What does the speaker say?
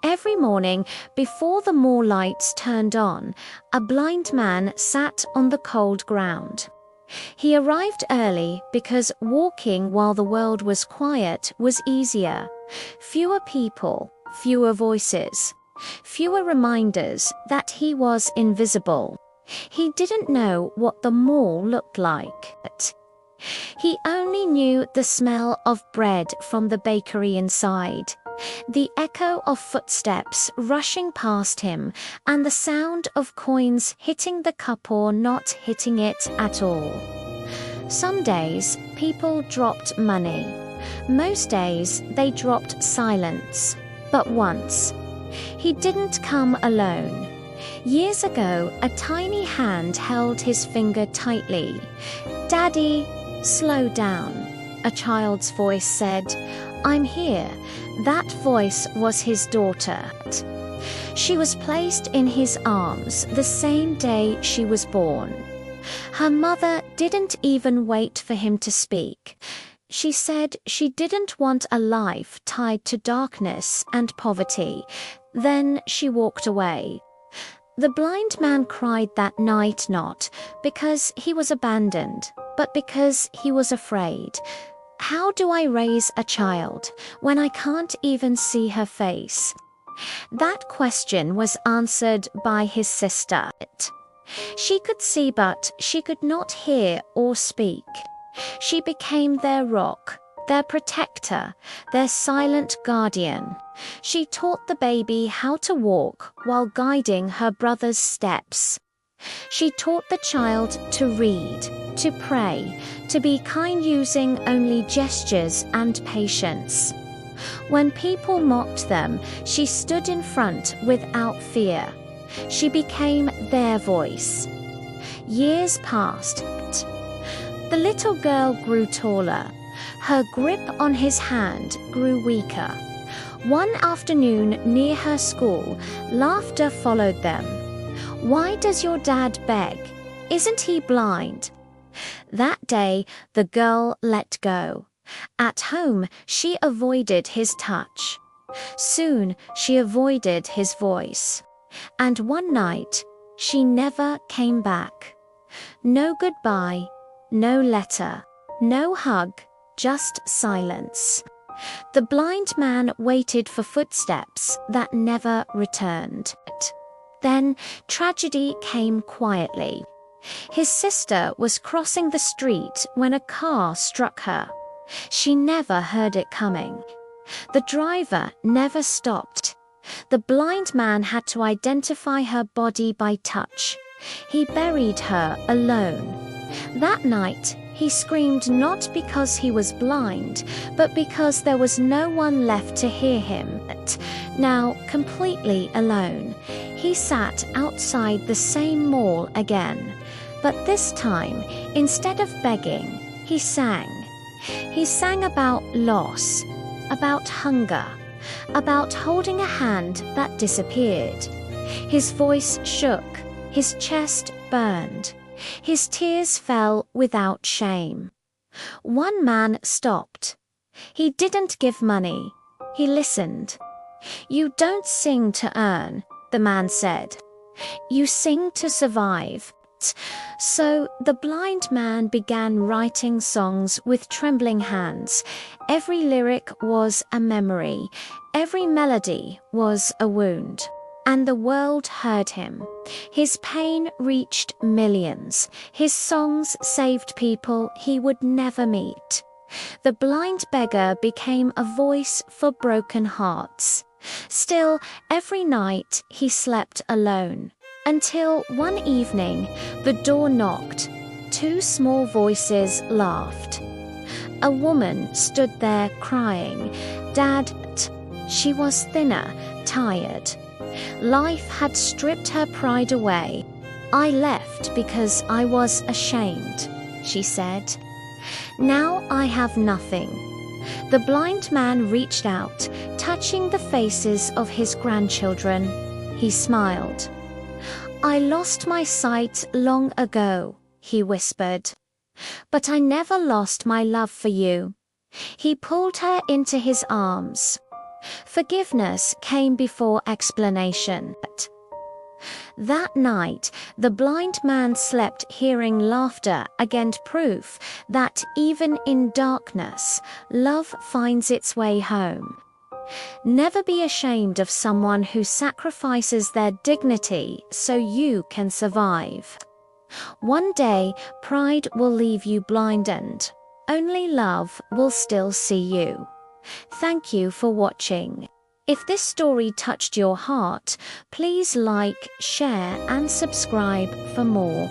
Every morning, before the mall lights turned on, a blind man sat on the cold ground. He arrived early because walking while the world was quiet was easier. Fewer people, fewer voices, fewer reminders that he was invisible. He didn't know what the mall looked like. He only knew the smell of bread from the bakery inside, the echo of footsteps rushing past him, and the sound of coins hitting the cup or not hitting it at all. Some days, people dropped money. Most days, they dropped silence. But once, he didn't come alone. Years ago, a tiny hand held his finger tightly. "Daddy, slow down," a child's voice said. "I'm here." That voice was his daughter. She was placed in his arms the same day she was born. Her mother didn't even wait for him to speak. She said she didn't want a life tied to darkness and poverty. Then she walked away. The blind man cried that night, not because he was abandoned, but because he was afraid. How do I raise a child when I can't even see her face? That question was answered by his sister. She could see, but she could not hear or speak. She became their rock, their protector, their silent guardian. She taught the baby how to walk while guiding her brother's steps. She taught the child to read, to pray, to be kind, using only gestures and patience. When people mocked them, she stood in front without fear. She became their voice. Years passed. The little girl grew taller. Her grip on his hand grew weaker. One afternoon near her school, laughter followed them. "Why does your dad beg? Isn't he blind?" That day, the girl let go. At home, she avoided his touch. Soon, she avoided his voice. And one night, she never came back. No goodbye, no letter, no hug, just silence. The blind man waited for footsteps that never returned. Then tragedy came quietly. His sister was crossing the street when a car struck her. She never heard it coming. The driver never stopped. The blind man had to identify her body by touch. He buried her alone. That night, he screamed not because he was blind, but because there was no one left to hear him. Now, completely alone, he sat outside the same mall again. But this time, instead of begging, he sang. He sang about loss, about hunger, about holding a hand that disappeared. His voice shook, his chest burned. His tears fell without shame. One man stopped. He didn't give money. He listened. "You don't sing to earn," the man said. "You sing to survive." So the blind man began writing songs with trembling hands. Every lyric was a memory. Every melody was a wound. And the world heard him. His pain reached millions. His songs saved people he would never meet. The blind beggar became a voice for broken hearts. Still, every night he slept alone. Until one evening, the door knocked. Two small voices laughed. A woman stood there crying. "Dad." She was thinner, tired. Life had stripped her pride away. "I left because I was ashamed," she said. "Now I have nothing." The blind man reached out, touching the faces of his grandchildren. He smiled. "I lost my sight long ago," he whispered. "But I never lost my love for you." He pulled her into his arms. Forgiveness came before explanation. That night, the blind man slept hearing laughter, again proof that even in darkness, love finds its way home. Never be ashamed of someone who sacrifices their dignity so you can survive. One day, pride will leave you blinded. Only love will still see you. Thank you for watching. If this story touched your heart, please like, share, and subscribe for more.